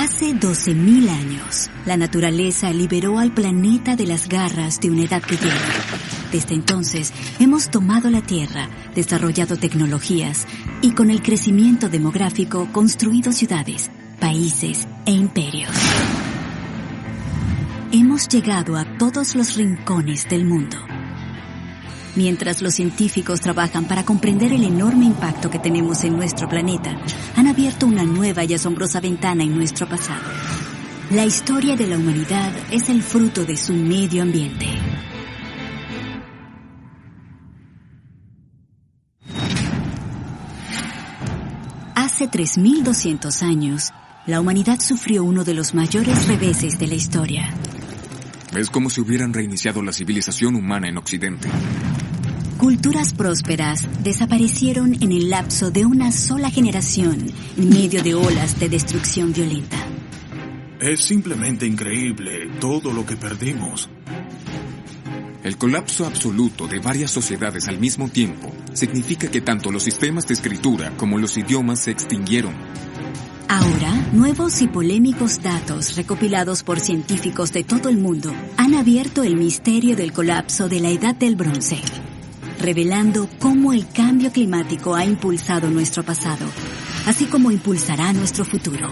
Hace 12.000 años, la naturaleza liberó al planeta de las garras de una edad de hielo. Desde entonces, hemos tomado la Tierra, desarrollado tecnologías y con el crecimiento demográfico construido ciudades, países e imperios. Hemos llegado a todos los rincones del mundo. Mientras los científicos trabajan para comprender el enorme impacto que tenemos en nuestro planeta, han abierto una nueva y asombrosa ventana en nuestro pasado. La historia de la humanidad es el fruto de su medio ambiente. Hace 3.200 años, la humanidad sufrió uno de los mayores reveses de la historia. Es como si hubieran reiniciado la civilización humana en Occidente. Culturas prósperas desaparecieron en el lapso de una sola generación, en medio de olas de destrucción violenta. Es simplemente increíble todo lo que perdimos. El colapso absoluto de varias sociedades al mismo tiempo significa que tanto los sistemas de escritura como los idiomas se extinguieron. Ahora, nuevos y polémicos datos recopilados por científicos de todo el mundo han abierto el misterio del colapso de la Edad del Bronce, revelando cómo el cambio climático ha impulsado nuestro pasado, así como impulsará nuestro futuro.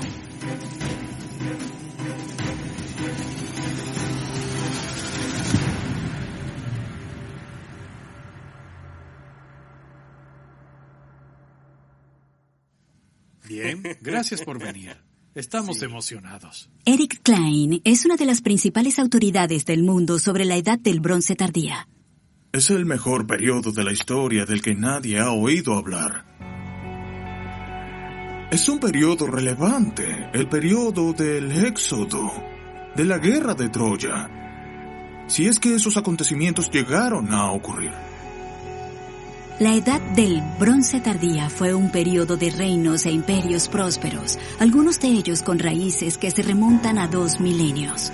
Bien, gracias por venir. Estamos emocionados. Eric Klein es una de las principales autoridades del mundo sobre la Edad del Bronce tardía. Es el mejor periodo de la historia del que nadie ha oído hablar. Es un periodo relevante, el periodo del éxodo, de la guerra de Troya, si es que esos acontecimientos llegaron a ocurrir. La Edad del Bronce tardía fue un periodo de reinos e imperios prósperos, algunos de ellos con raíces que se remontan a 2 milenios.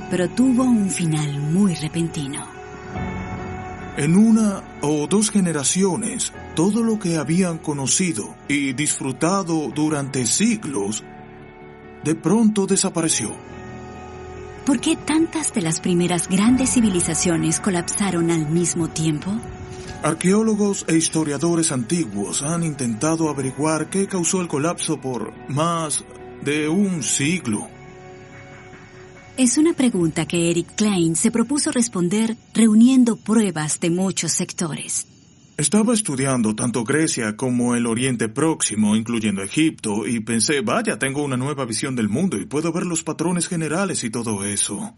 Pero tuvo un final muy repentino. En una o dos generaciones, todo lo que habían conocido y disfrutado durante siglos, de pronto desapareció. ¿Por qué tantas de las primeras grandes civilizaciones colapsaron al mismo tiempo? Arqueólogos e historiadores antiguos han intentado averiguar qué causó el colapso por más de un siglo. Es una pregunta que Eric Klein se propuso responder reuniendo pruebas de muchos sectores. Estaba estudiando tanto Grecia como el Oriente Próximo, incluyendo Egipto, y pensé, vaya, tengo una nueva visión del mundo y puedo ver los patrones generales y todo eso.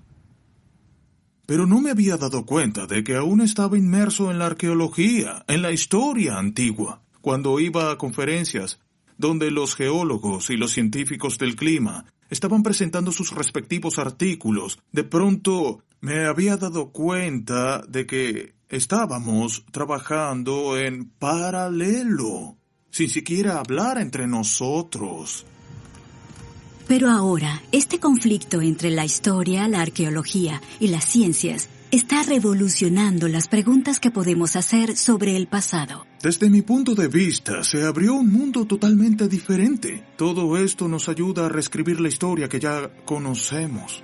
Pero no me había dado cuenta de que aún estaba inmerso en la arqueología, en la historia antigua, cuando iba a conferencias donde los geólogos y los científicos del clima estaban presentando sus respectivos artículos. De pronto me había dado cuenta de que estábamos trabajando en paralelo, sin siquiera hablar entre nosotros. Pero ahora, este conflicto entre la historia, la arqueología y las ciencias está revolucionando las preguntas que podemos hacer sobre el pasado. Desde mi punto de vista, se abrió un mundo totalmente diferente. Todo esto nos ayuda a reescribir la historia que ya conocemos.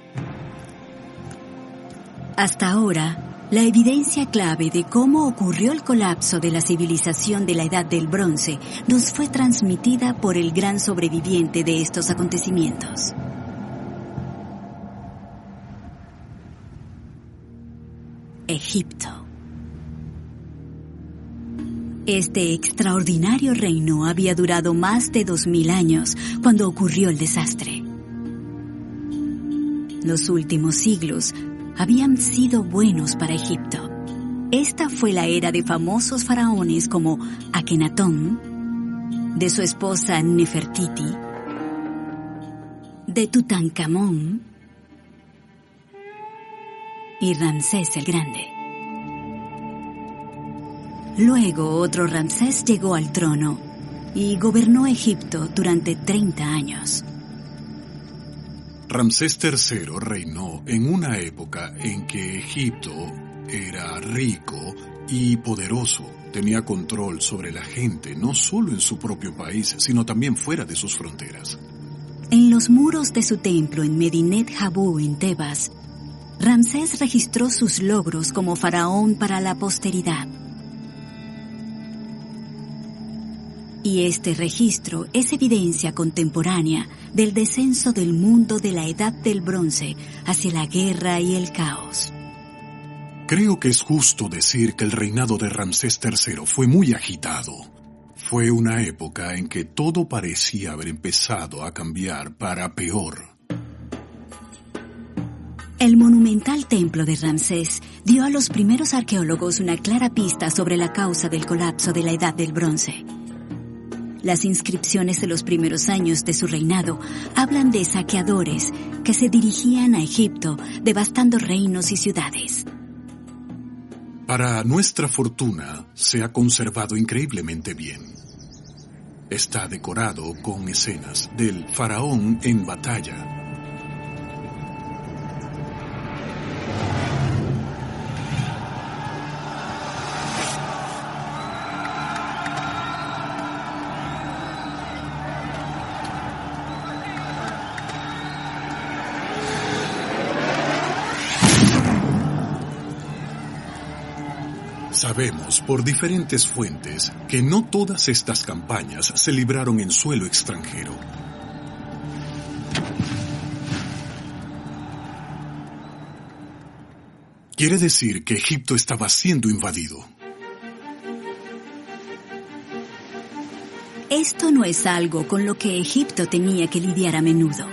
Hasta ahora, la evidencia clave de cómo ocurrió el colapso de la civilización de la Edad del Bronce nos fue transmitida por el gran sobreviviente de estos acontecimientos. Egipto. Este extraordinario reino había durado más de 2000 años cuando ocurrió el desastre. Los últimos siglos habían sido buenos para Egipto. Esta fue la era de famosos faraones como Akenatón, de su esposa Nefertiti, de Tutankamón y Ramsés el Grande. Luego otro Ramsés llegó al trono y gobernó Egipto durante 30 años. Ramsés III reinó en una época en que Egipto era rico y poderoso. Tenía control sobre la gente, no solo en su propio país, sino también fuera de sus fronteras. En los muros de su templo en Medinet Habu, en Tebas, Ramsés registró sus logros como faraón para la posteridad. Y este registro es evidencia contemporánea del descenso del mundo de la Edad del Bronce hacia la guerra y el caos. Creo que es justo decir que el reinado de Ramsés III fue muy agitado. Fue una época en que todo parecía haber empezado a cambiar para peor. El monumental templo de Ramsés dio a los primeros arqueólogos una clara pista sobre la causa del colapso de la Edad del Bronce. Las inscripciones de los primeros años de su reinado hablan de saqueadores que se dirigían a Egipto, devastando reinos y ciudades. Para nuestra fortuna, se ha conservado increíblemente bien. Está decorado con escenas del faraón en batalla. Sabemos por diferentes fuentes que no todas estas campañas se libraron en suelo extranjero. Quiere decir que Egipto estaba siendo invadido. Esto no es algo con lo que Egipto tenía que lidiar a menudo.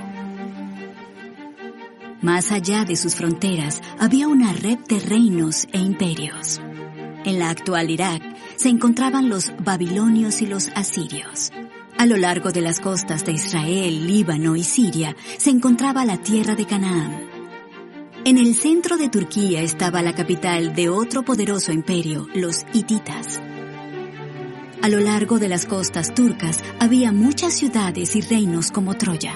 Más allá de sus fronteras había una red de reinos e imperios. En la actual Irak se encontraban los babilonios y los asirios. A lo largo de las costas de Israel, Líbano y Siria se encontraba la tierra de Canaán. En el centro de Turquía estaba la capital de otro poderoso imperio, los hititas. A lo largo de las costas turcas había muchas ciudades y reinos como Troya.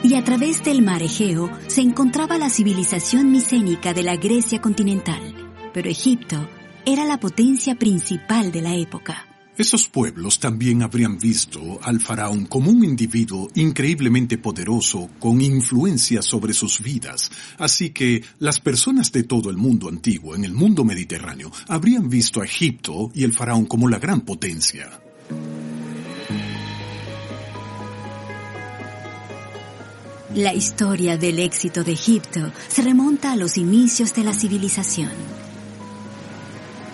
Y a través del mar Egeo se encontraba la civilización micénica de la Grecia continental. Pero Egipto era la potencia principal de la época. Esos pueblos también habrían visto al faraón como un individuo increíblemente poderoso con influencia sobre sus vidas. Así que las personas de todo el mundo antiguo, en el mundo mediterráneo, habrían visto a Egipto y el faraón como la gran potencia. La historia del éxito de Egipto se remonta a los inicios de la civilización.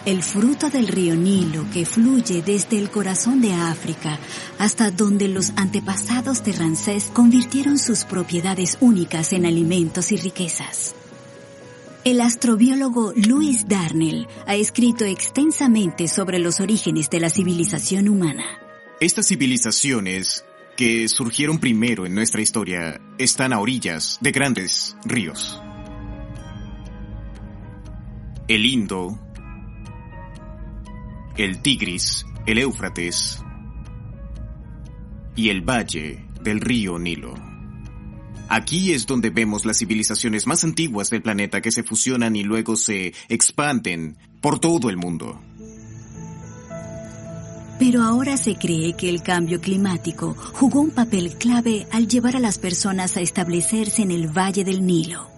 El fruto del río Nilo que fluye desde el corazón de África hasta donde los antepasados de Ramsés convirtieron sus propiedades únicas en alimentos y riquezas. El astrobiólogo Louis Darnell ha escrito extensamente sobre los orígenes de la civilización humana. Estas civilizaciones que surgieron primero en nuestra historia están a orillas de grandes ríos. El Indo, el Tigris, el Éufrates y el valle del río Nilo. Aquí es donde vemos las civilizaciones más antiguas del planeta que se fusionan y luego se expanden por todo el mundo. Pero ahora se cree que el cambio climático jugó un papel clave al llevar a las personas a establecerse en el valle del Nilo.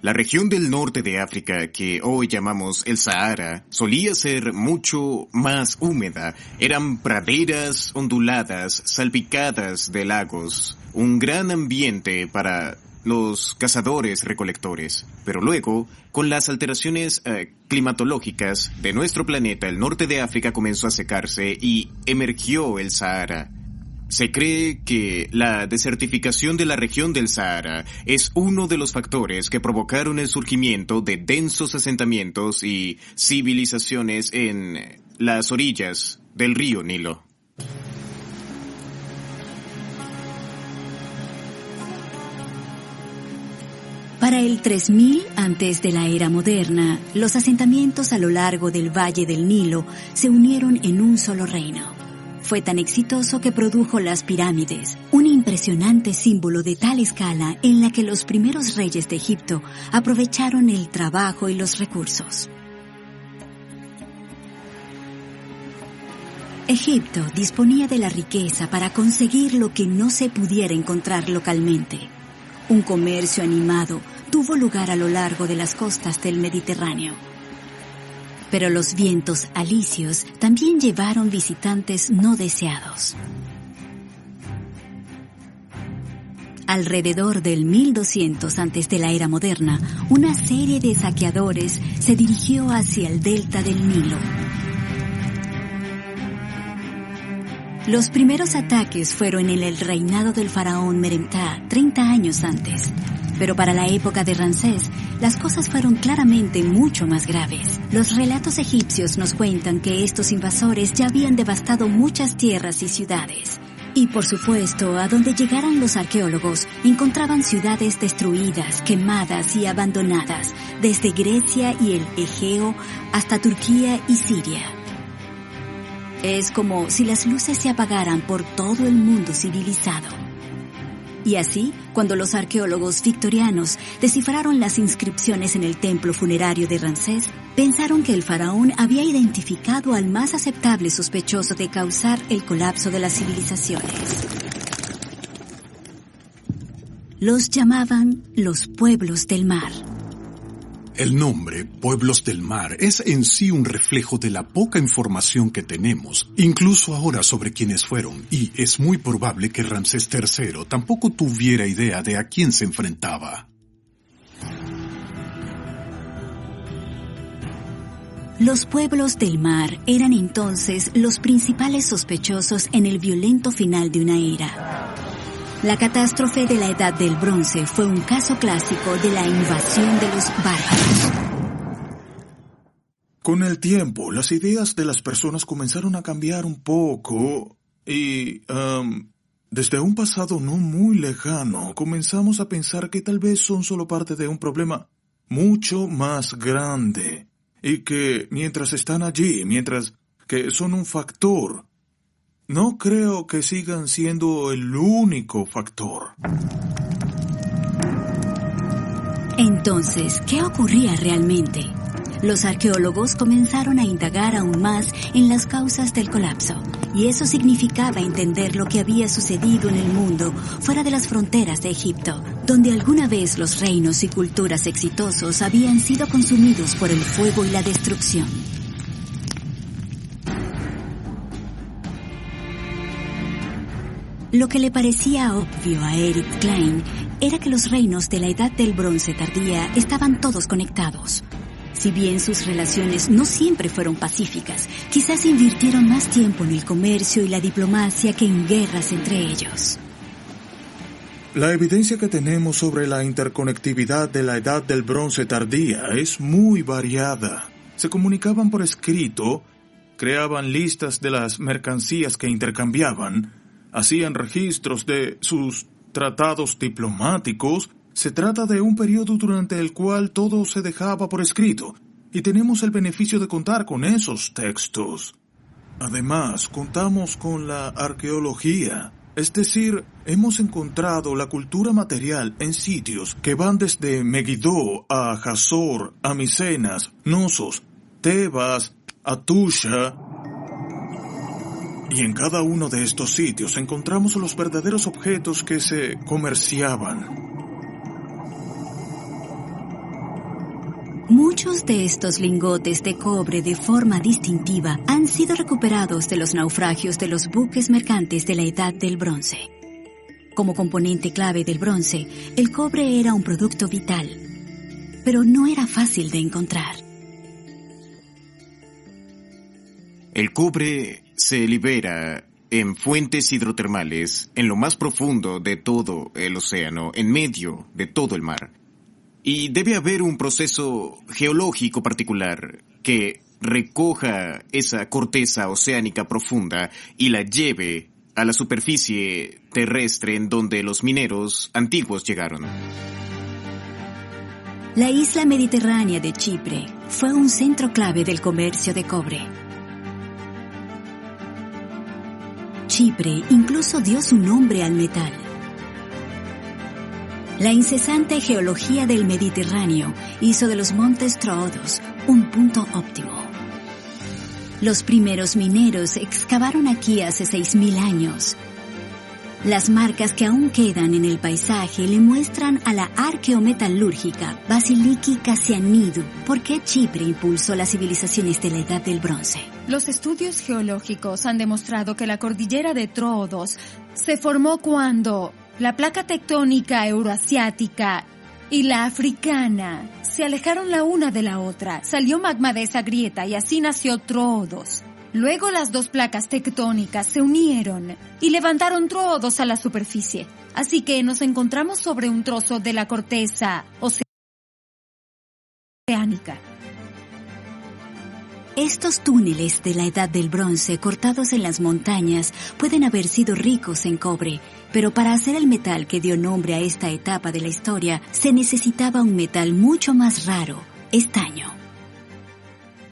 La región del norte de África, que hoy llamamos el Sahara, solía ser mucho más húmeda. Eran praderas onduladas, salpicadas de lagos, un gran ambiente para los cazadores-recolectores. Pero luego, con las alteraciones climatológicas de nuestro planeta, el norte de África comenzó a secarse y emergió el Sahara. Se cree que la desertificación de la región del Sahara es uno de los factores que provocaron el surgimiento de densos asentamientos y civilizaciones en las orillas del río Nilo. Para el 3000 antes de la era moderna, los asentamientos a lo largo del valle del Nilo se unieron en un solo reino. fue tan exitoso que produjo las pirámides, un impresionante símbolo de tal escala en la que los primeros reyes de Egipto aprovecharon el trabajo y los recursos. Egipto disponía de la riqueza para conseguir lo que no se pudiera encontrar localmente. Un comercio animado tuvo lugar a lo largo de las costas del Mediterráneo. Pero los vientos alisios también llevaron visitantes no deseados. Alrededor del 1200 antes de la era moderna, una serie de saqueadores se dirigió hacia el delta del Nilo. Los primeros ataques fueron en el reinado del faraón Meremtah 30 años antes. Pero para la época de Ramsés, las cosas fueron claramente mucho más graves. Los relatos egipcios nos cuentan que estos invasores ya habían devastado muchas tierras y ciudades. Y por supuesto, a donde llegaran los arqueólogos, encontraban ciudades destruidas, quemadas y abandonadas, desde Grecia y el Egeo hasta Turquía y Siria. Es como si las luces se apagaran por todo el mundo civilizado. Y así, cuando los arqueólogos victorianos descifraron las inscripciones en el templo funerario de Ramsés, pensaron que el faraón había identificado al más aceptable sospechoso de causar el colapso de las civilizaciones. Los llamaban los pueblos del mar. El nombre, Pueblos del Mar, es en sí un reflejo de la poca información que tenemos, incluso ahora sobre quiénes fueron, y es muy probable que Ramsés III tampoco tuviera idea de a quién se enfrentaba. Los pueblos del mar eran entonces los principales sospechosos en el violento final de una era. La catástrofe de la Edad del Bronce fue un caso clásico de la invasión de los bárbaros. Con el tiempo, las ideas de las personas comenzaron a cambiar un poco y, desde un pasado no muy lejano, comenzamos a pensar que tal vez son solo parte de un problema mucho más grande y que mientras están allí, mientras que son un factor, no creo que sigan siendo el único factor. Entonces, ¿qué ocurría realmente? Los arqueólogos comenzaron a indagar aún más en las causas del colapso, y eso significaba entender lo que había sucedido en el mundo fuera de las fronteras de Egipto, donde alguna vez los reinos y culturas exitosos habían sido consumidos por el fuego y la destrucción. Lo que le parecía obvio a Eric Klein era que los reinos de la Edad del Bronce tardía estaban todos conectados. Si bien sus relaciones no siempre fueron pacíficas, quizás invirtieron más tiempo en el comercio y la diplomacia que en guerras entre ellos. La evidencia que tenemos sobre la interconectividad de la Edad del Bronce tardía es muy variada. Se comunicaban por escrito, creaban listas de las mercancías que intercambiaban, hacían registros de sus tratados diplomáticos. Se trata de un periodo durante el cual todo se dejaba por escrito, y tenemos el beneficio de contar con esos textos. Además, contamos con la arqueología, es decir, hemos encontrado la cultura material en sitios que van desde Megiddo a Jasor, a Micenas, Knossos, Tebas, Atusha. Y en cada uno de estos sitios encontramos los verdaderos objetos que se comerciaban. Muchos de estos lingotes de cobre de forma distintiva han sido recuperados de los naufragios de los buques mercantes de la Edad del Bronce. Como componente clave del bronce, el cobre era un producto vital, pero no era fácil de encontrar. El cobre se libera en fuentes hidrotermales en lo más profundo de todo el océano, en medio de todo el mar. Y debe haber un proceso geológico particular que recoja esa corteza oceánica profunda y la lleve a la superficie terrestre en donde los mineros antiguos llegaron. La isla mediterránea de Chipre fue un centro clave del comercio de cobre. Chipre incluso dio su nombre al metal. La incesante geología del Mediterráneo hizo de los montes Troodos un punto óptimo. Los primeros mineros excavaron aquí hace 6.000 años. Las marcas que aún quedan en el paisaje le muestran a la arqueometalúrgica Vasiliki Kasianidou por qué Chipre impulsó las civilizaciones de la Edad del Bronce. Los estudios geológicos han demostrado que la cordillera de Troodos se formó cuando la placa tectónica euroasiática y la africana se alejaron la una de la otra. Salió magma de esa grieta y así nació Troodos. Luego las dos placas tectónicas se unieron y levantaron Troodos a la superficie. Así que nos encontramos sobre un trozo de la corteza oceánica. Estos túneles de la Edad del Bronce cortados en las montañas pueden haber sido ricos en cobre, pero para hacer el metal que dio nombre a esta etapa de la historia se necesitaba un metal mucho más raro, estaño.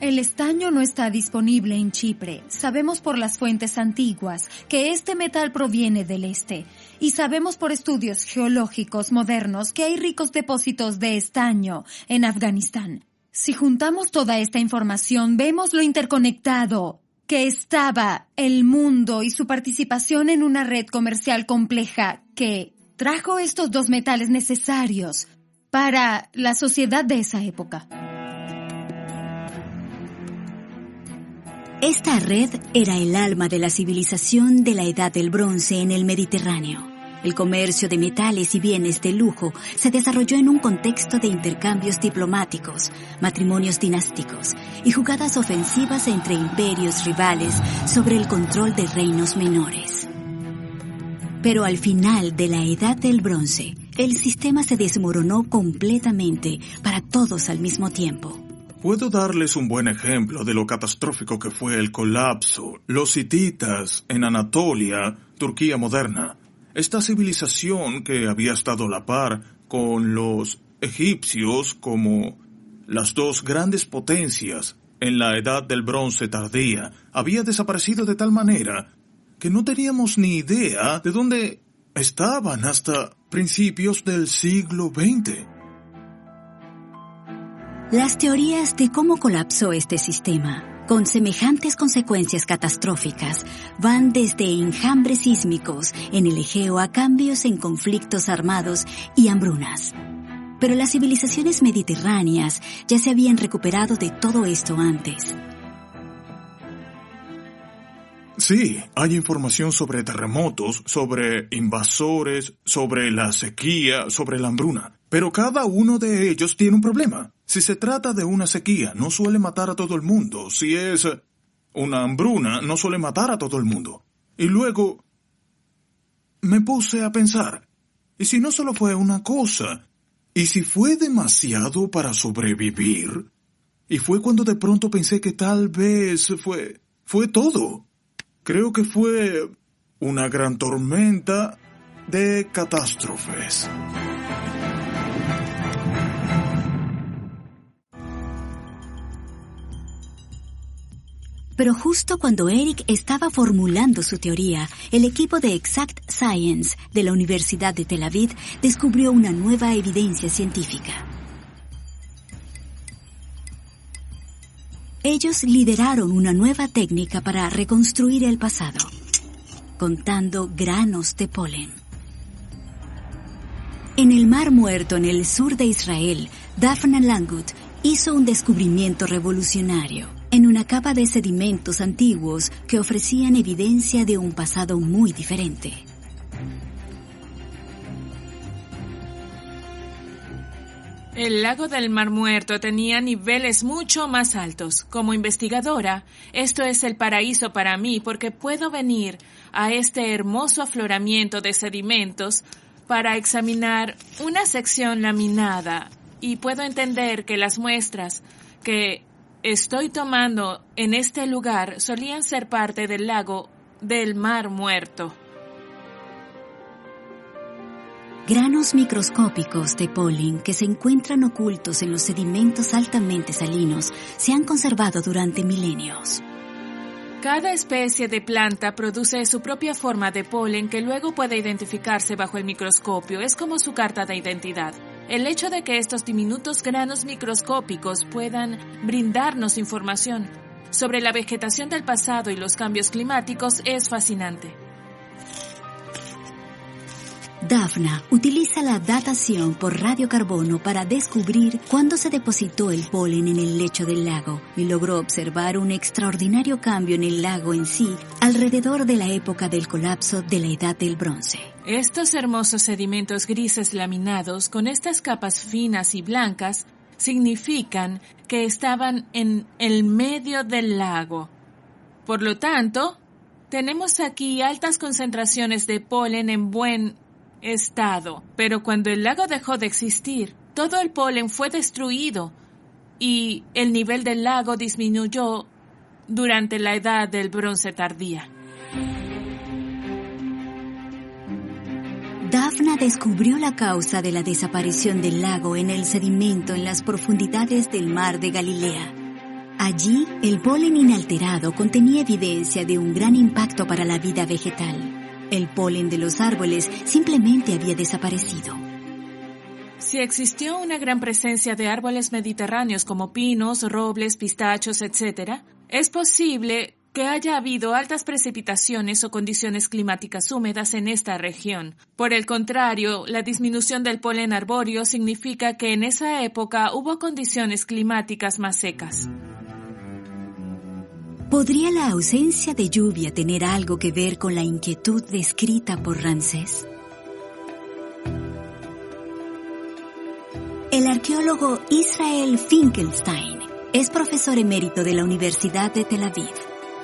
El estaño no está disponible en Chipre. Sabemos por las fuentes antiguas que este metal proviene del este y sabemos por estudios geológicos modernos que hay ricos depósitos de estaño en Afganistán. Si juntamos toda esta información, vemos lo interconectado que estaba el mundo y su participación en una red comercial compleja que trajo estos dos metales necesarios para la sociedad de esa época. Esta red era el alma de la civilización de la Edad del Bronce en el Mediterráneo. El comercio de metales y bienes de lujo se desarrolló en un contexto de intercambios diplomáticos, matrimonios dinásticos y jugadas ofensivas entre imperios rivales sobre el control de reinos menores. Pero al final de la Edad del Bronce, el sistema se desmoronó completamente para todos al mismo tiempo. Puedo darles un buen ejemplo de lo catastrófico que fue el colapso. Los hititas en Anatolia, Turquía moderna. Esta civilización que había estado a la par con los egipcios como las dos grandes potencias en la Edad del Bronce tardía, había desaparecido de tal manera que no teníamos ni idea de dónde estaban hasta principios del siglo XX. Las teorías de cómo colapsó este sistema, con semejantes consecuencias catastróficas, van desde enjambres sísmicos en el Egeo a cambios en conflictos armados y hambrunas. Pero las civilizaciones mediterráneas ya se habían recuperado de todo esto antes. Sí, hay información sobre terremotos, sobre invasores, sobre la sequía, sobre la hambruna. Pero cada uno de ellos tiene un problema. Si se trata de una sequía, no suele matar a todo el mundo. Si es una hambruna, no suele matar a todo el mundo. Y luego me puse a pensar, ¿y si no solo fue una cosa? ¿Y si fue demasiado para sobrevivir? Y fue cuando de pronto pensé que tal vez fue todo. Creo que fue una gran tormenta de catástrofes. Pero justo cuando Eric estaba formulando su teoría, el equipo de Exact Science de la Universidad de Tel Aviv descubrió una nueva evidencia científica. Ellos lideraron una nueva técnica para reconstruir el pasado, contando granos de polen. En el Mar Muerto, en el sur de Israel, Daphna Langut hizo un descubrimiento revolucionario en una capa de sedimentos antiguos que ofrecían evidencia de un pasado muy diferente. El lago del Mar Muerto tenía niveles mucho más altos. Como investigadora, esto es el paraíso para mí porque puedo venir a este hermoso afloramiento de sedimentos para examinar una sección laminada y puedo entender que las muestras que estoy tomando en este lugar solían ser parte del lago del Mar Muerto. Granos microscópicos de polen que se encuentran ocultos en los sedimentos altamente salinos se han conservado durante milenios. Cada especie de planta produce su propia forma de polen que luego puede identificarse bajo el microscopio. Es como su carta de identidad. El hecho de que estos diminutos granos microscópicos puedan brindarnos información sobre la vegetación del pasado y los cambios climáticos es fascinante. Daphna utiliza la datación por radiocarbono para descubrir cuándo se depositó el polen en el lecho del lago y logró observar un extraordinario cambio en el lago en sí alrededor de la época del colapso de la Edad del Bronce. Estos hermosos sedimentos grises laminados con estas capas finas y blancas significan que estaban en el medio del lago. Por lo tanto, tenemos aquí altas concentraciones de polen en buen estado, pero cuando el lago dejó de existir, todo el polen fue destruido y el nivel del lago disminuyó durante la Edad del Bronce tardía. Daphna descubrió la causa de la desaparición del lago en el sedimento en las profundidades del mar de Galilea. Allí, el polen inalterado contenía evidencia de un gran impacto para la vida vegetal. El polen de los árboles simplemente había desaparecido. Si existió una gran presencia de árboles mediterráneos como pinos, robles, pistachos, etc., es posible que haya habido altas precipitaciones o condiciones climáticas húmedas en esta región. Por el contrario, la disminución del polen arbóreo significa que en esa época hubo condiciones climáticas más secas. ¿Podría la ausencia de lluvia tener algo que ver con la inquietud descrita por Ramsés? El arqueólogo Israel Finkelstein es profesor emérito de la Universidad de Tel Aviv.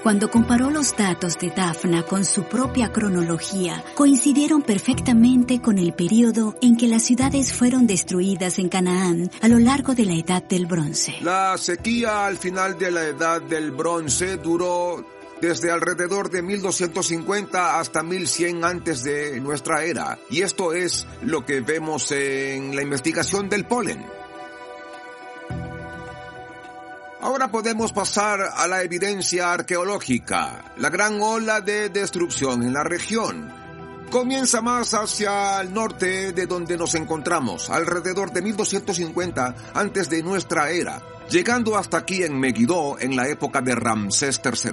Cuando comparó los datos de Daphna con su propia cronología, coincidieron perfectamente con el periodo en que las ciudades fueron destruidas en Canaán a lo largo de la Edad del Bronce. La sequía al final de la Edad del Bronce duró desde alrededor de 1250 hasta 1100 antes de nuestra era, y esto es lo que vemos en la investigación del polen. Ahora podemos pasar a la evidencia arqueológica. La gran ola de destrucción en la región comienza más hacia el norte de donde nos encontramos, alrededor de 1250 antes de nuestra era, llegando hasta aquí en Megiddo en la época de Ramsés III.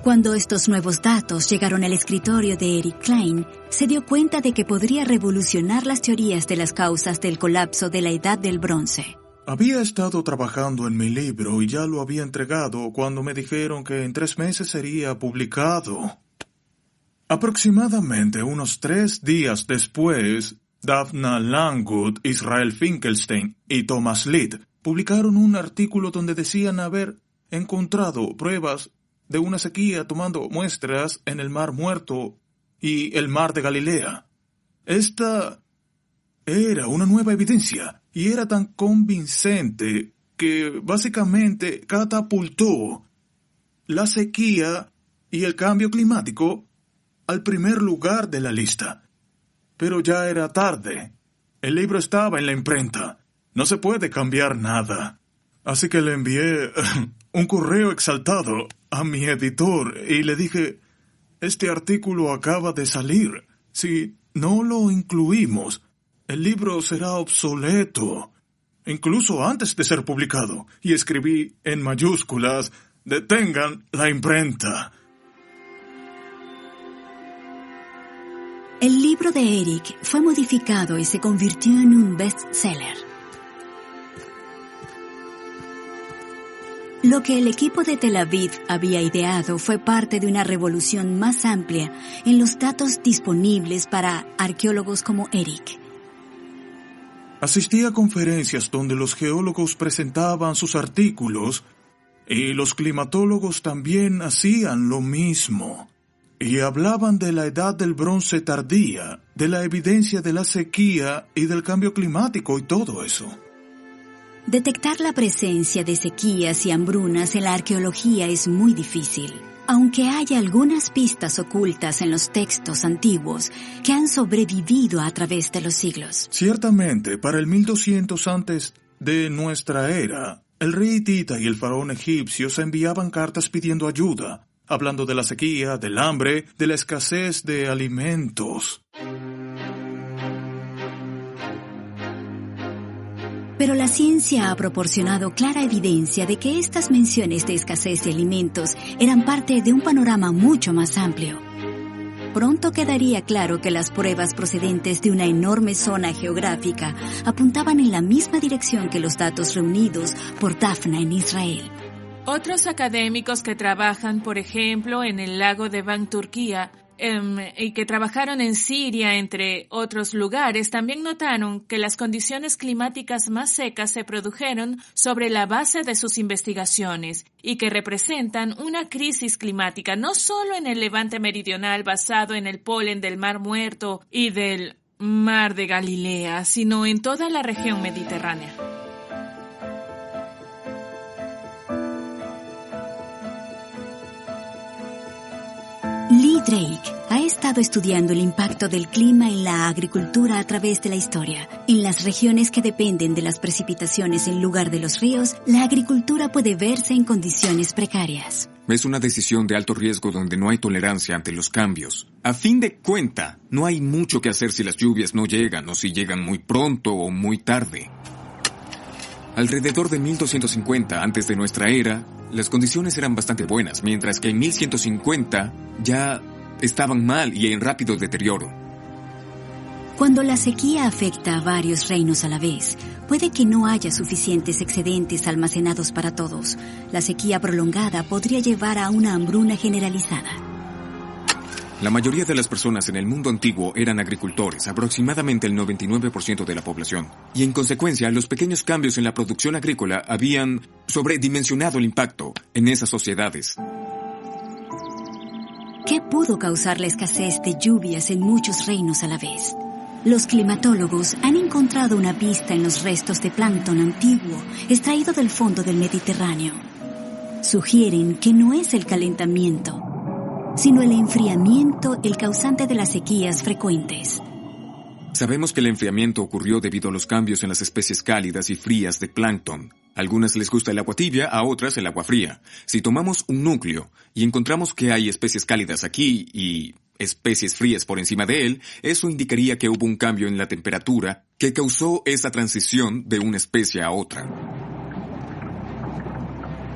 Cuando estos nuevos datos llegaron al escritorio de Eric Klein, se dio cuenta de que podría revolucionar las teorías de las causas del colapso de la Edad del Bronce. Había estado trabajando en mi libro y ya lo había entregado cuando me dijeron que en 3 meses sería publicado. Aproximadamente unos 3 días después, Daphna Langwood, Israel Finkelstein y Thomas Litt publicaron un artículo donde decían haber encontrado pruebas de una sequía tomando muestras en el Mar Muerto y el Mar de Galilea. Esta era una nueva evidencia y era tan convincente que básicamente catapultó la sequía y el cambio climático al primer lugar de la lista. Pero ya era tarde. El libro estaba en la imprenta. No se puede cambiar nada. Así que le envié un correo exaltado a mi editor y le dije, este artículo acaba de salir. Si no lo incluimos, el libro será obsoleto, incluso antes de ser publicado. Y escribí en mayúsculas, detengan la imprenta. El libro de Eric fue modificado y se convirtió en un bestseller. Lo que el equipo de Tel Aviv había ideado fue parte de una revolución más amplia en los datos disponibles para arqueólogos como Eric. Asistí a conferencias donde los geólogos presentaban sus artículos y los climatólogos también hacían lo mismo. Y hablaban de la Edad del Bronce tardía, de la evidencia de la sequía y del cambio climático y todo eso. Detectar la presencia de sequías y hambrunas en la arqueología es muy difícil, aunque hay algunas pistas ocultas en los textos antiguos que han sobrevivido a través de los siglos. Ciertamente, para el 1200 antes de nuestra era, El rey hitita y el faraón egipcio se enviaban cartas pidiendo ayuda, hablando de la sequía, del hambre, de la escasez de alimentos. Pero la ciencia ha proporcionado clara evidencia de que estas menciones de escasez de alimentos eran parte de un panorama mucho más amplio. Pronto quedaría claro que las pruebas procedentes de una enorme zona geográfica apuntaban en la misma dirección que los datos reunidos por Dafna en Israel. Otros académicos que trabajan, por ejemplo, en el lago de Van, Turquía, y que trabajaron en Siria, entre otros lugares, también notaron que las condiciones climáticas más secas se produjeron sobre la base de sus investigaciones y que representan una crisis climática no solo en el Levante meridional basado en el polen del Mar Muerto y del Mar de Galilea, sino en toda la región mediterránea. Lee Drake ha estado estudiando el impacto del clima en la agricultura a través de la historia. En las regiones que dependen de las precipitaciones en lugar de los ríos, la agricultura puede verse en condiciones precarias. Es una decisión de alto riesgo donde no hay tolerancia ante los cambios. A fin de cuentas, no hay mucho que hacer si las lluvias no llegan o si llegan muy pronto o muy tarde. Alrededor de 1250 antes de nuestra era, las condiciones eran bastante buenas, mientras que en 1150 ya estaban mal y en rápido deterioro. Cuando la sequía afecta a varios reinos a la vez, puede que no haya suficientes excedentes almacenados para todos. La sequía prolongada podría llevar a una hambruna generalizada. La mayoría de las personas en el mundo antiguo eran agricultores, aproximadamente el 99% de la población. Y en consecuencia, los pequeños cambios en la producción agrícola habían sobredimensionado el impacto en esas sociedades. ¿Qué pudo causar la escasez de lluvias en muchos reinos a la vez? Los climatólogos han encontrado una pista en los restos de plancton antiguo extraído del fondo del Mediterráneo. Sugieren que no es el calentamiento, sino el enfriamiento el causante de las sequías frecuentes. Sabemos que el enfriamiento ocurrió debido a los cambios en las especies cálidas y frías de plancton. A algunas les gusta el agua tibia, a otras el agua fría. Si tomamos un núcleo y encontramos que hay especies cálidas aquí y especies frías por encima de él, eso indicaría que hubo un cambio en la temperatura que causó esa transición de una especie a otra.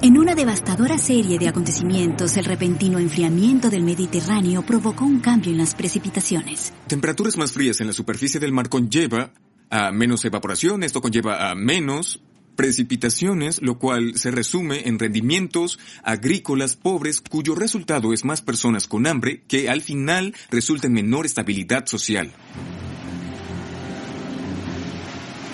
En una devastadora serie de acontecimientos, el repentino enfriamiento del Mediterráneo provocó un cambio en las precipitaciones. Temperaturas más frías en la superficie del mar conlleva a menos evaporación, esto conlleva a menos precipitaciones, lo cual se resume en rendimientos agrícolas pobres cuyo resultado es más personas con hambre que al final resulta en menor estabilidad social.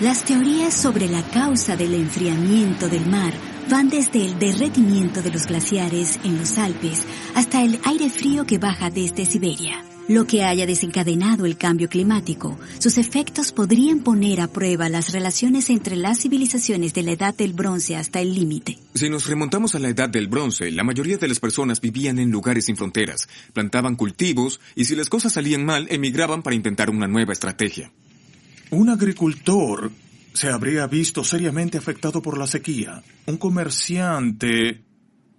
Las teorías sobre la causa del enfriamiento del mar van desde el derretimiento de los glaciares en los Alpes hasta el aire frío que baja desde Siberia. Lo que haya desencadenado el cambio climático, sus efectos podrían poner a prueba las relaciones entre las civilizaciones de la Edad del Bronce hasta el límite. Si nos remontamos a la Edad del Bronce, la mayoría de las personas vivían en lugares sin fronteras, plantaban cultivos y si las cosas salían mal, emigraban para intentar una nueva estrategia. Un agricultor se habría visto seriamente afectado por la sequía. Un comerciante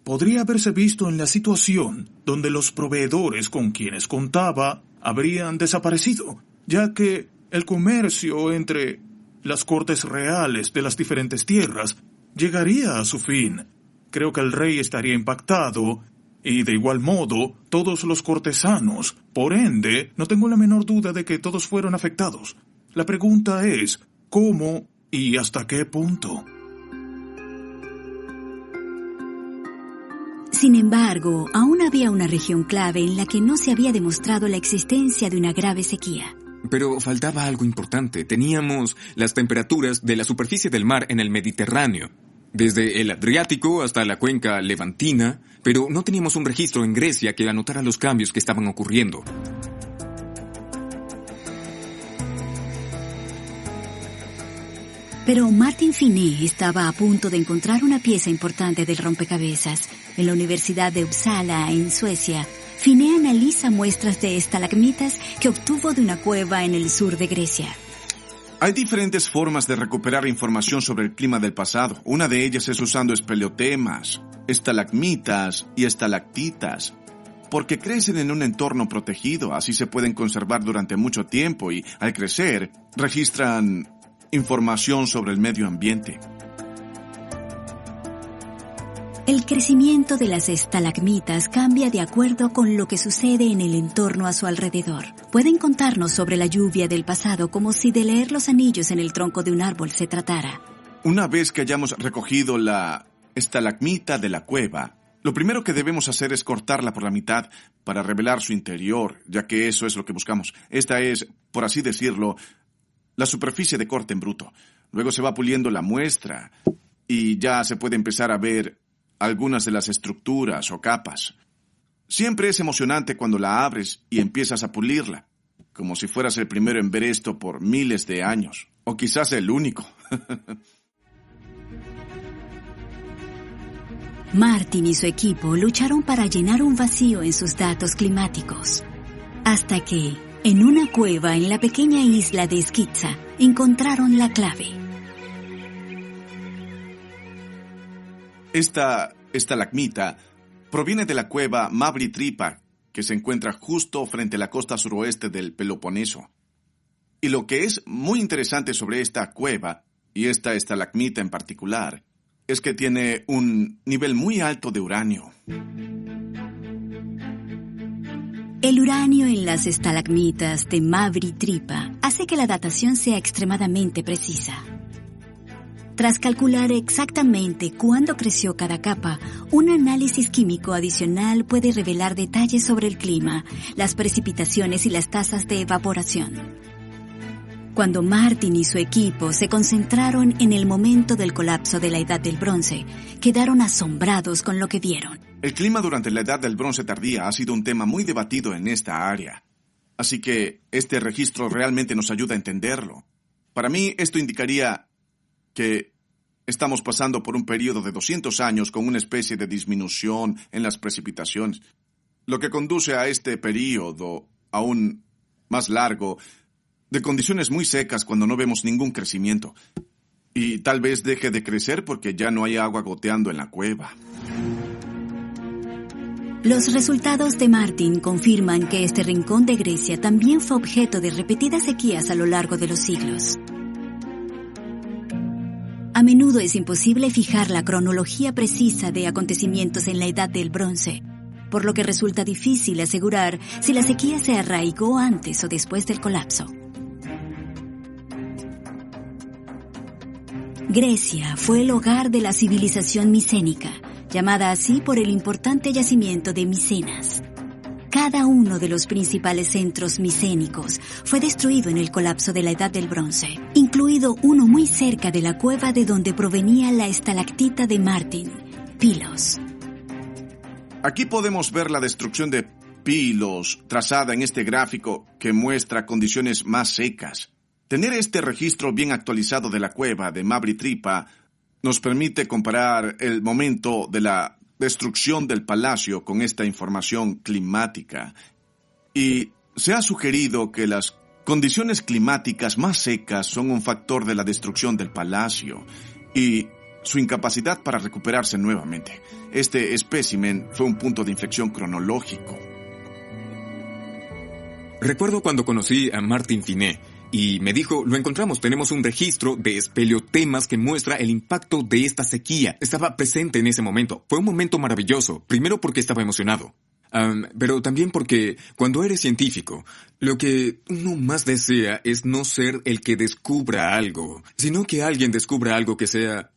podría haberse visto en la situación donde los proveedores con quienes contaba habrían desaparecido, ya que el comercio entre las cortes reales de las diferentes tierras llegaría a su fin. Creo que el rey estaría impactado y de igual modo todos los cortesanos. Por ende, no tengo la menor duda de que todos fueron afectados. La pregunta es, ¿cómo y hasta qué punto? Sin embargo, aún había una región clave en la que no se había demostrado la existencia de una grave sequía. Pero faltaba algo importante. Teníamos las temperaturas de la superficie del mar en el Mediterráneo, desde el Adriático hasta la cuenca levantina, pero no teníamos un registro en Grecia que anotara los cambios que estaban ocurriendo. Pero Martin Finney estaba a punto de encontrar una pieza importante del rompecabezas. En la Universidad de Uppsala, en Suecia, Finney analiza muestras de estalagmitas que obtuvo de una cueva en el sur de Grecia. Hay diferentes formas de recuperar información sobre el clima del pasado. Una de ellas es usando espeleotemas, estalagmitas y estalactitas, porque crecen en un entorno protegido, así se pueden conservar durante mucho tiempo y, al crecer, registran información sobre el medio ambiente. El crecimiento de las estalagmitas cambia de acuerdo con lo que sucede en el entorno a su alrededor. Pueden contarnos sobre la lluvia del pasado como si de leer los anillos en el tronco de un árbol se tratara. Una vez que hayamos recogido la estalagmita de la cueva, lo primero que debemos hacer es cortarla por la mitad para revelar su interior, ya que eso es lo que buscamos. Esta es, por así decirlo, la superficie de corte en bruto. Luego se va puliendo la muestra y ya se puede empezar a ver algunas de las estructuras o capas. Siempre es emocionante cuando la abres y empiezas a pulirla, como si fueras el primero en ver esto por miles de años, o quizás el único. Martin y su equipo lucharon para llenar un vacío en sus datos climáticos, hasta que, en una cueva en la pequeña isla de Skitsa, encontraron la clave. Esta estalagmita proviene de la cueva Mavri Tripa, que se encuentra justo frente a la costa suroeste del Peloponeso. Y lo que es muy interesante sobre esta cueva, y esta estalagmita en particular, es que tiene un nivel muy alto de uranio. El uranio en las estalagmitas de Mavri Tripa hace que la datación sea extremadamente precisa. Tras calcular exactamente cuándo creció cada capa, un análisis químico adicional puede revelar detalles sobre el clima, las precipitaciones y las tasas de evaporación. Cuando Martin y su equipo se concentraron en el momento del colapso de la Edad del Bronce, quedaron asombrados con lo que vieron. El clima durante la Edad del Bronce tardía ha sido un tema muy debatido en esta área. Así que este registro realmente nos ayuda a entenderlo. Para mí, esto indicaría que estamos pasando por un periodo de 200 años con una especie de disminución en las precipitaciones, lo que conduce a este periodo aún más largo de condiciones muy secas cuando no vemos ningún crecimiento. Y tal vez deje de crecer porque ya no hay agua goteando en la cueva. Los resultados de Martin confirman que este rincón de Grecia también fue objeto de repetidas sequías a lo largo de los siglos. A menudo es imposible fijar la cronología precisa de acontecimientos en la Edad del Bronce, por lo que resulta difícil asegurar si la sequía se arraigó antes o después del colapso. Grecia fue el hogar de la civilización micénica, llamada así por el importante yacimiento de Micenas. Cada uno de los principales centros micénicos fue destruido en el colapso de la Edad del Bronce, incluido uno muy cerca de la cueva de donde provenía la estalactita de Martin, Pylos. Aquí podemos ver la destrucción de Pylos trazada en este gráfico que muestra condiciones más secas. Tener este registro bien actualizado de la cueva de Mavri Tripa nos permite comparar el momento de la destrucción del palacio con esta información climática. Y se ha sugerido que las condiciones climáticas más secas son un factor de la destrucción del palacio y su incapacidad para recuperarse nuevamente. Este espécimen fue un punto de inflexión cronológico. Recuerdo cuando conocí a Martin Finet y me dijo, lo encontramos, tenemos un registro de espeleotemas que muestra el impacto de esta sequía. Estaba presente en ese momento. Fue un momento maravilloso, primero porque estaba emocionado, pero también porque cuando eres científico, lo que uno más desea es no ser el que descubra algo, sino que alguien descubra algo que sea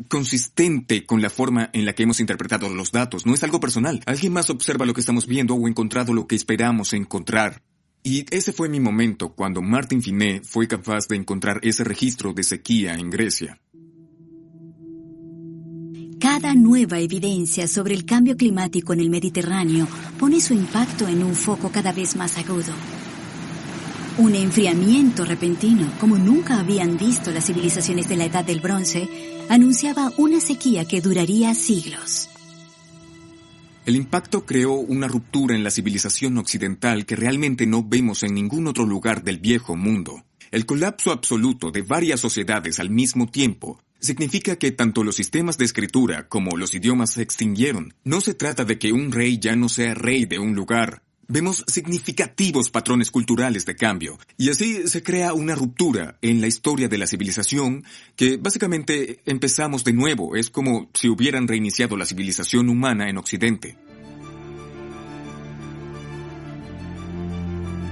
consistente con la forma en la que hemos interpretado los datos. No es algo personal. Alguien más observa lo que estamos viendo o encontrado lo que esperamos encontrar. Y ese fue mi momento cuando Martin Finet fue capaz de encontrar ese registro de sequía en Grecia. Cada nueva evidencia sobre el cambio climático en el Mediterráneo pone su impacto en un foco cada vez más agudo. Un enfriamiento repentino, como nunca habían visto las civilizaciones de la Edad del Bronce, anunciaba una sequía que duraría siglos. El impacto creó una ruptura en la civilización occidental que realmente no vemos en ningún otro lugar del viejo mundo. El colapso absoluto de varias sociedades al mismo tiempo significa que tanto los sistemas de escritura como los idiomas se extinguieron. No se trata de que un rey ya no sea rey de un lugar. Vemos significativos patrones culturales de cambio, y así se crea una ruptura en la historia de la civilización que básicamente empezamos de nuevo. Es como si hubieran reiniciado la civilización humana en Occidente.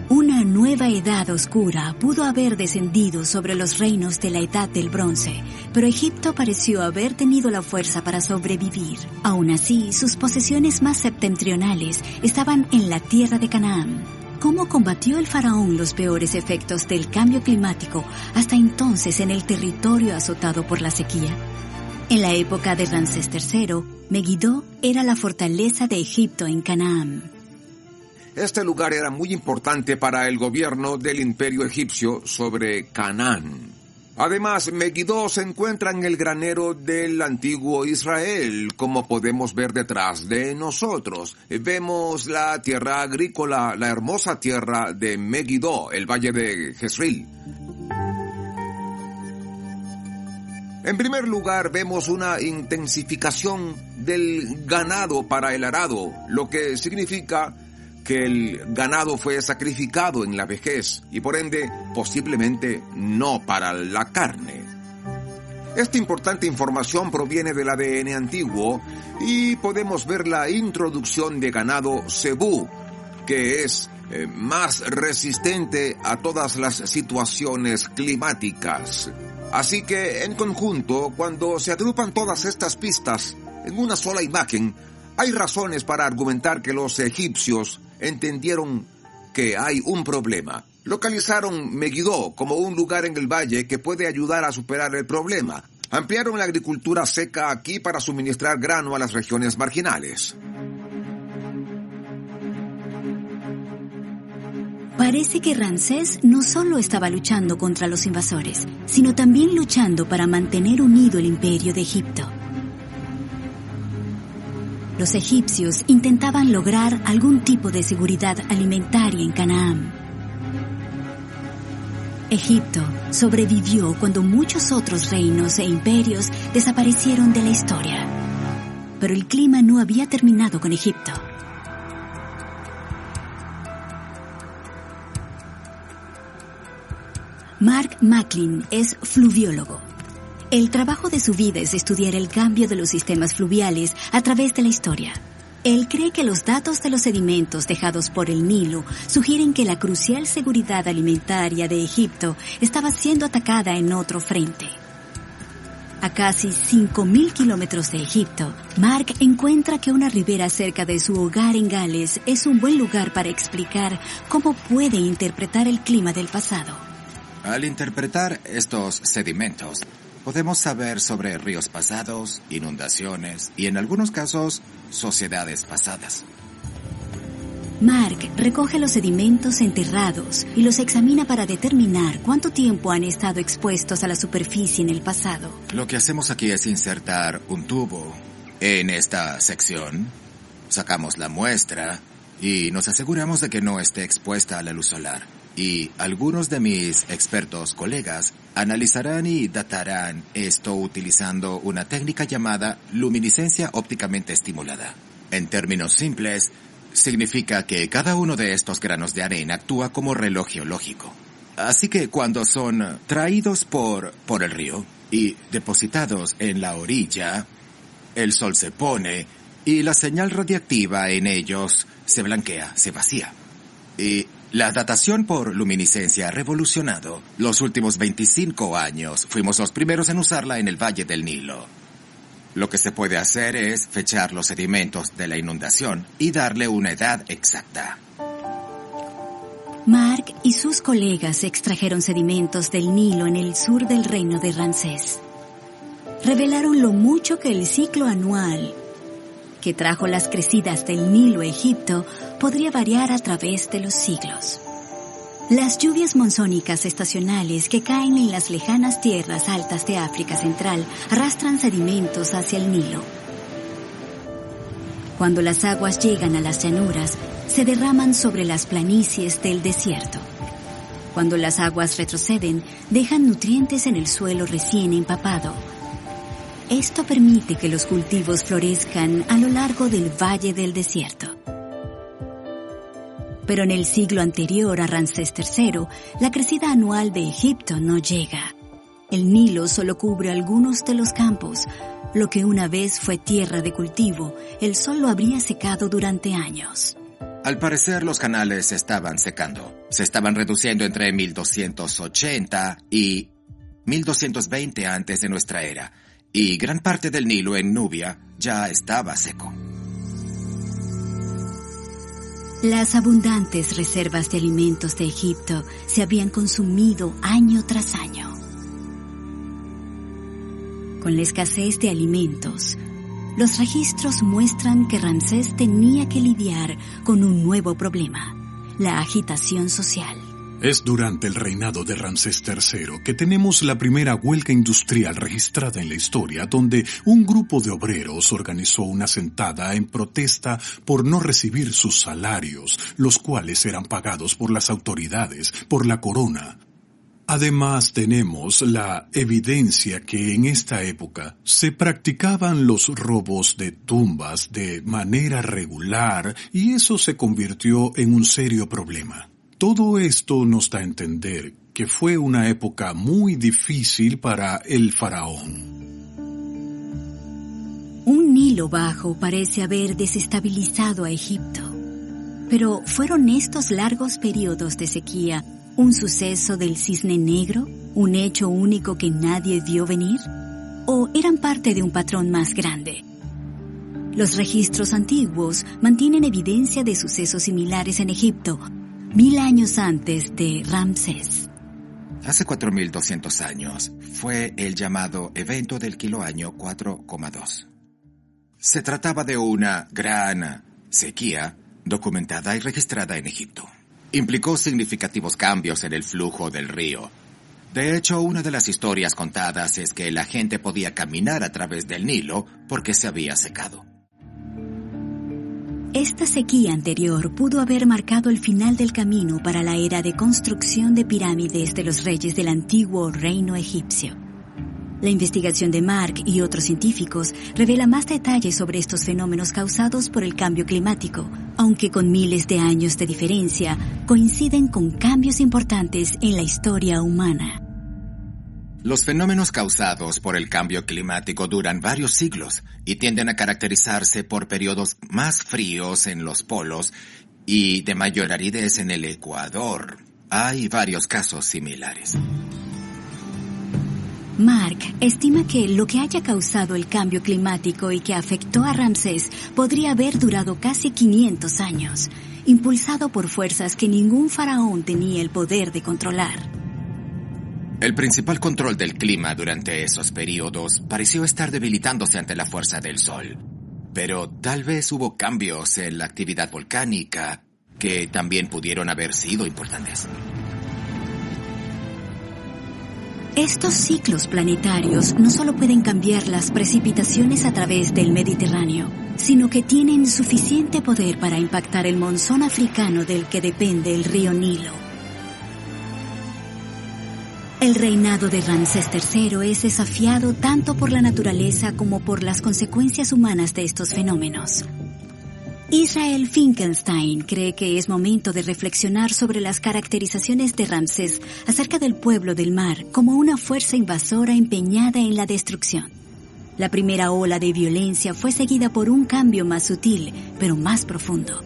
Una nueva edad oscura pudo haber descendido sobre los reinos de la Edad del Bronce, pero Egipto pareció haber tenido la fuerza para sobrevivir. Aún así, sus posesiones más septentrionales estaban en la tierra de Canaán. ¿Cómo combatió el faraón los peores efectos del cambio climático hasta entonces en el territorio azotado por la sequía? En la época de Ramsés III, Megiddo era la fortaleza de Egipto en Canaán. Este lugar era muy importante para el gobierno del imperio egipcio sobre Canaán. Además, Megiddo se encuentra en el granero del antiguo Israel, como podemos ver detrás de nosotros. Vemos la tierra agrícola, la hermosa tierra de Megiddo, el valle de Jezreel. En primer lugar, vemos una intensificación del ganado para el arado, lo que significa que el ganado fue sacrificado en la vejez y por ende posiblemente no para la carne. Esta importante información proviene del ADN antiguo y podemos ver la introducción de ganado cebú, que es más resistente a todas las situaciones climáticas. Así que en conjunto, cuando se agrupan todas estas pistas en una sola imagen, hay razones para argumentar que los egipcios entendieron que hay un problema. Localizaron Megiddo como un lugar en el valle que puede ayudar a superar el problema. Ampliaron la agricultura seca aquí para suministrar grano a las regiones marginales. Parece que Ramsés no solo estaba luchando contra los invasores, sino también luchando para mantener unido el imperio de Egipto. Los egipcios intentaban lograr algún tipo de seguridad alimentaria en Canaán. Egipto sobrevivió cuando muchos otros reinos e imperios desaparecieron de la historia. Pero el clima no había terminado con Egipto. Mark Macklin es fluviólogo. El trabajo de su vida es estudiar el cambio de los sistemas fluviales a través de la historia. Él cree que los datos de los sedimentos dejados por el Nilo sugieren que la crucial seguridad alimentaria de Egipto estaba siendo atacada en otro frente. A casi 5.000 kilómetros de Egipto, Mark encuentra que una ribera cerca de su hogar en Gales es un buen lugar para explicar cómo puede interpretar el clima del pasado. Al interpretar estos sedimentos, podemos saber sobre ríos pasados, inundaciones y en algunos casos, sociedades pasadas. Mark recoge los sedimentos enterrados y los examina para determinar cuánto tiempo han estado expuestos a la superficie en el pasado. Lo que hacemos aquí es insertar un tubo en esta sección, sacamos la muestra y nos aseguramos de que no esté expuesta a la luz solar. Y algunos de mis expertos colegas analizarán y datarán esto utilizando una técnica llamada luminiscencia ópticamente estimulada. En términos simples, significa que cada uno de estos granos de arena actúa como reloj geológico. Así que cuando son traídos por el río y depositados en la orilla, el sol se pone y la señal radiactiva en ellos se blanquea, se vacía. Y la datación por luminiscencia ha revolucionado. Los últimos 25 años fuimos los primeros en usarla en el Valle del Nilo. Lo que se puede hacer es fechar los sedimentos de la inundación y darle una edad exacta. Mark y sus colegas extrajeron sedimentos del Nilo en el sur del reino de Ramsés. Revelaron lo mucho que el ciclo anual que trajo las crecidas del Nilo a Egipto podría variar a través de los siglos. Las lluvias monzónicas estacionales que caen en las lejanas tierras altas de África Central arrastran sedimentos hacia el Nilo. Cuando las aguas llegan a las llanuras, se derraman sobre las planicies del desierto. Cuando las aguas retroceden, dejan nutrientes en el suelo recién empapado. Esto permite que los cultivos florezcan a lo largo del valle del desierto. Pero en el siglo anterior a Ramsés III, la crecida anual de Egipto no llega. El Nilo solo cubre algunos de los campos. Lo que una vez fue tierra de cultivo, el sol lo habría secado durante años. Al parecer los canales se estaban secando. Se estaban reduciendo entre 1280 y 1220 antes de nuestra era. Y gran parte del Nilo en Nubia ya estaba seco. Las abundantes reservas de alimentos de Egipto se habían consumido año tras año. Con la escasez de alimentos, los registros muestran que Ramsés tenía que lidiar con un nuevo problema, la agitación social. Es durante el reinado de Ramsés III que tenemos la primera huelga industrial registrada en la historia, donde un grupo de obreros organizó una sentada en protesta por no recibir sus salarios, los cuales eran pagados por las autoridades, por la corona. Además, tenemos la evidencia que en esta época se practicaban los robos de tumbas de manera regular y eso se convirtió en un serio problema. Todo esto nos da a entender que fue una época muy difícil para el faraón. Un Nilo bajo parece haber desestabilizado a Egipto. Pero ¿fueron estos largos periodos de sequía un suceso del Cisne Negro, un hecho único que nadie vio venir? ¿O eran parte de un patrón más grande? Los registros antiguos mantienen evidencia de sucesos similares en Egipto, 1000 años antes de Ramsés. Hace 4200 años fue el llamado evento del kiloaño 4,2. Se trataba de una gran sequía documentada y registrada en Egipto. Implicó significativos cambios en el flujo del río. De hecho, una de las historias contadas es que la gente podía caminar a través del Nilo porque se había secado. Esta sequía anterior pudo haber marcado el final del camino para la era de construcción de pirámides de los reyes del antiguo reino egipcio. La investigación de Mark y otros científicos revela más detalles sobre estos fenómenos causados por el cambio climático, aunque con miles de años de diferencia, coinciden con cambios importantes en la historia humana. Los fenómenos causados por el cambio climático duran varios siglos y tienden a caracterizarse por periodos más fríos en los polos y de mayor aridez en el Ecuador. Hay varios casos similares. Mark estima que lo que haya causado el cambio climático y que afectó a Ramsés podría haber durado casi 500 años, impulsado por fuerzas que ningún faraón tenía el poder de controlar. El principal control del clima durante esos periodos pareció estar debilitándose ante la fuerza del sol, pero tal vez hubo cambios en la actividad volcánica que también pudieron haber sido importantes. Estos ciclos planetarios no solo pueden cambiar las precipitaciones a través del Mediterráneo, sino que tienen suficiente poder para impactar el monzón africano del que depende el río Nilo. El reinado de Ramsés III es desafiado tanto por la naturaleza como por las consecuencias humanas de estos fenómenos. Israel Finkelstein cree que es momento de reflexionar sobre las caracterizaciones de Ramsés acerca del pueblo del mar como una fuerza invasora empeñada en la destrucción. La primera ola de violencia fue seguida por un cambio más sutil, pero más profundo.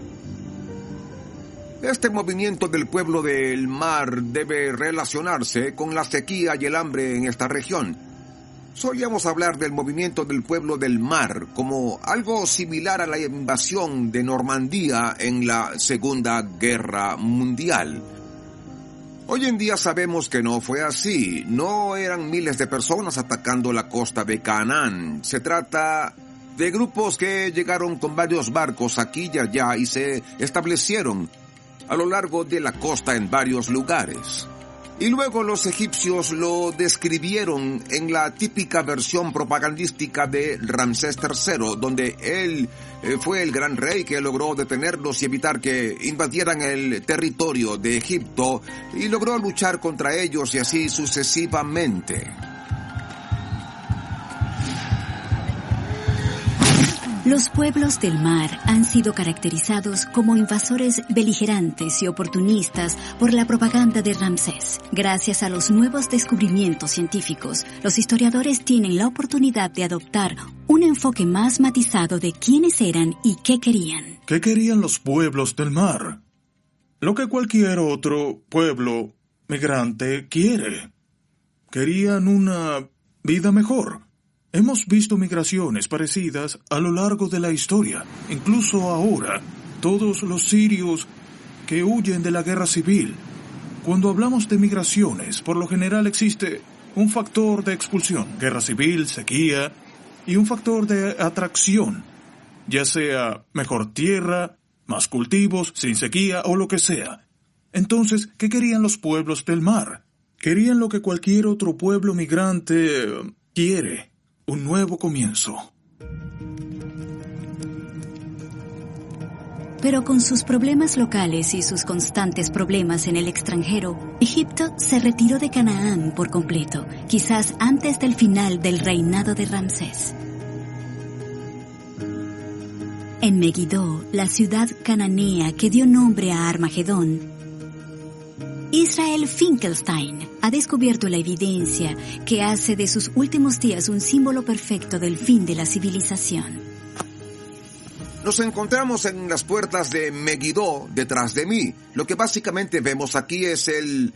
Este movimiento del pueblo del mar debe relacionarse con la sequía y el hambre en esta región. Solíamos hablar del movimiento del pueblo del mar como algo similar a la invasión de Normandía en la Segunda Guerra Mundial. Hoy en día sabemos que no fue así. No eran miles de personas atacando la costa de Canaán. Se trata de grupos que llegaron con varios barcos aquí y allá y se establecieron a lo largo de la costa en varios lugares. Y luego los egipcios lo describieron en la típica versión propagandística de Ramsés III, donde él fue el gran rey que logró detenerlos y evitar que invadieran el territorio de Egipto y logró luchar contra ellos y así sucesivamente. Los pueblos del mar han sido caracterizados como invasores beligerantes y oportunistas por la propaganda de Ramsés. Gracias a los nuevos descubrimientos científicos, los historiadores tienen la oportunidad de adoptar un enfoque más matizado de quiénes eran y qué querían. ¿Qué querían los pueblos del mar? Lo que cualquier otro pueblo migrante quiere. Querían una vida mejor. Hemos visto migraciones parecidas a lo largo de la historia. Incluso ahora, todos los sirios que huyen de la guerra civil. Cuando hablamos de migraciones, por lo general existe un factor de expulsión, guerra civil, sequía, y un factor de atracción, ya sea mejor tierra, más cultivos, sin sequía o lo que sea. Entonces, ¿qué querían los pueblos del mar? Querían lo que cualquier otro pueblo migrante quiere. Un nuevo comienzo. Pero con sus problemas locales y sus constantes problemas en el extranjero, Egipto se retiró de Canaán por completo, quizás antes del final del reinado de Ramsés. En Megiddo, la ciudad cananea que dio nombre a Armagedón, Israel Finkelstein ha descubierto la evidencia que hace de sus últimos días un símbolo perfecto del fin de la civilización. Nos encontramos en las puertas de Megiddo, detrás de mí. Lo que básicamente vemos aquí es el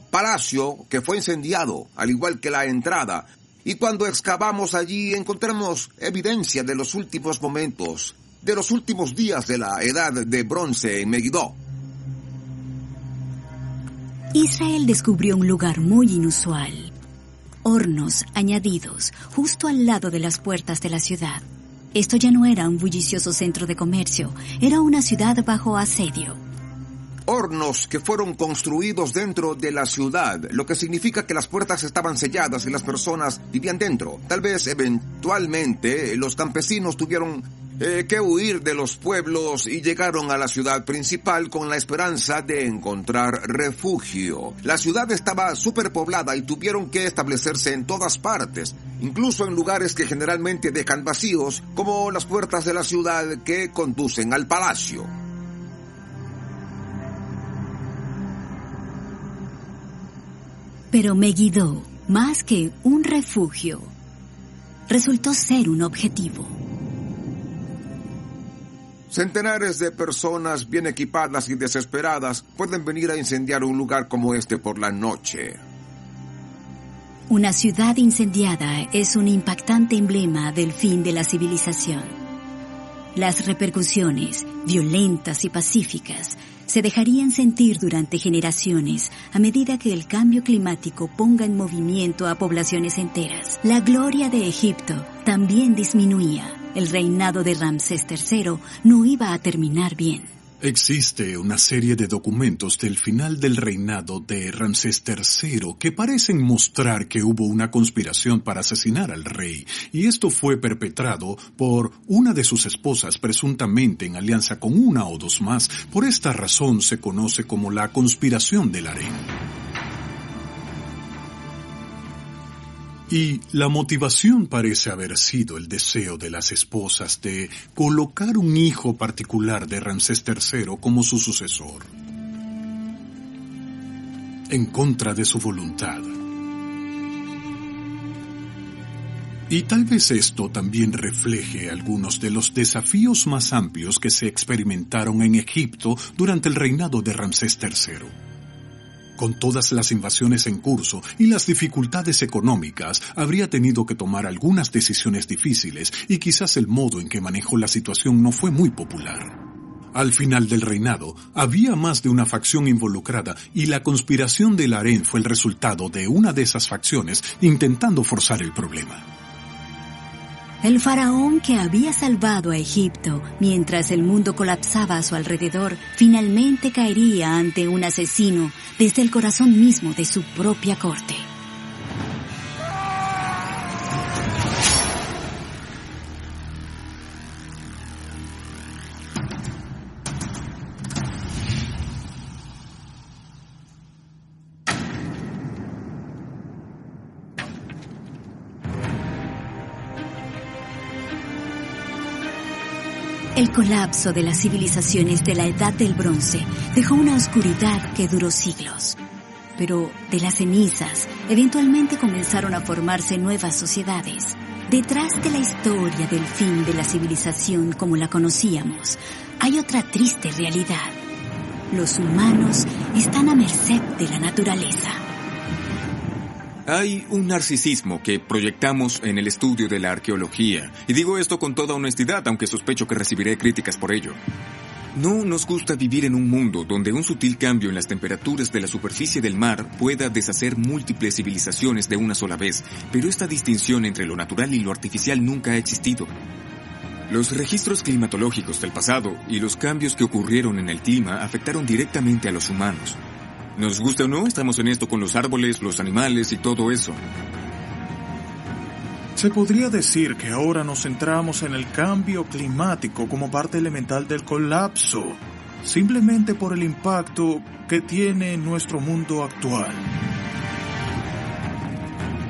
palacio que fue incendiado, al igual que la entrada. Y cuando excavamos allí encontramos evidencia de los últimos momentos, de los últimos días de la Edad de Bronce en Megiddo. Israel descubrió un lugar muy inusual. Hornos añadidos justo al lado de las puertas de la ciudad. Esto ya no era un bullicioso centro de comercio, era una ciudad bajo asedio. Hornos que fueron construidos dentro de la ciudad, lo que significa que las puertas estaban selladas y las personas vivían dentro. Tal vez eventualmente los campesinos tuvieron que huir de los pueblos y llegaron a la ciudad principal con la esperanza de encontrar refugio. La ciudad estaba superpoblada y tuvieron que establecerse en todas partes, incluso en lugares que generalmente dejan vacíos, como las puertas de la ciudad que conducen al palacio. Pero Megiddo, más que un refugio, resultó ser un objetivo. Centenares de personas bien equipadas y desesperadas pueden venir a incendiar un lugar como este por la noche. Una ciudad incendiada es un impactante emblema del fin de la civilización. Las repercusiones, violentas y pacíficas, se dejarían sentir durante generaciones a medida que el cambio climático ponga en movimiento a poblaciones enteras. La gloria de Egipto también disminuía. El reinado de Ramsés III no iba a terminar bien. Existe una serie de documentos del final del reinado de Ramsés III que parecen mostrar que hubo una conspiración para asesinar al rey, y esto fue perpetrado por una de sus esposas presuntamente en alianza con una o dos más. Por esta razón se conoce como la conspiración del harén. Y la motivación parece haber sido el deseo de las esposas de colocar un hijo particular de Ramsés III como su sucesor, en contra de su voluntad. Y tal vez esto también refleje algunos de los desafíos más amplios que se experimentaron en Egipto durante el reinado de Ramsés III. Con todas las invasiones en curso y las dificultades económicas, habría tenido que tomar algunas decisiones difíciles y quizás el modo en que manejó la situación no fue muy popular. Al final del reinado, había más de una facción involucrada y la conspiración del harén fue el resultado de una de esas facciones intentando forzar el problema. El faraón que había salvado a Egipto mientras el mundo colapsaba a su alrededor, finalmente caería ante un asesino desde el corazón mismo de su propia corte. El colapso de las civilizaciones de la Edad del Bronce dejó una oscuridad que duró siglos. Pero de las cenizas, eventualmente comenzaron a formarse nuevas sociedades. Detrás de la historia del fin de la civilización como la conocíamos, hay otra triste realidad. Los humanos están a merced de la naturaleza. Hay un narcisismo que proyectamos en el estudio de la arqueología, y digo esto con toda honestidad, aunque sospecho que recibiré críticas por ello. No nos gusta vivir en un mundo donde un sutil cambio en las temperaturas de la superficie del mar pueda deshacer múltiples civilizaciones de una sola vez, pero esta distinción entre lo natural y lo artificial nunca ha existido. Los registros climatológicos del pasado y los cambios que ocurrieron en el clima afectaron directamente a los humanos. Nos gusta o no, estamos en esto con los árboles, los animales y todo eso. Se podría decir que ahora nos centramos en el cambio climático como parte elemental del colapso, simplemente por el impacto que tiene en nuestro mundo actual.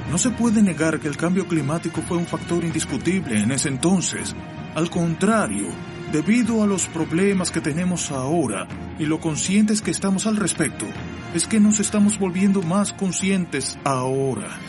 No se puede negar que el cambio climático fue un factor indiscutible en ese entonces. Al contrario, debido a los problemas que tenemos ahora y lo conscientes que estamos al respecto, es que nos estamos volviendo más conscientes ahora.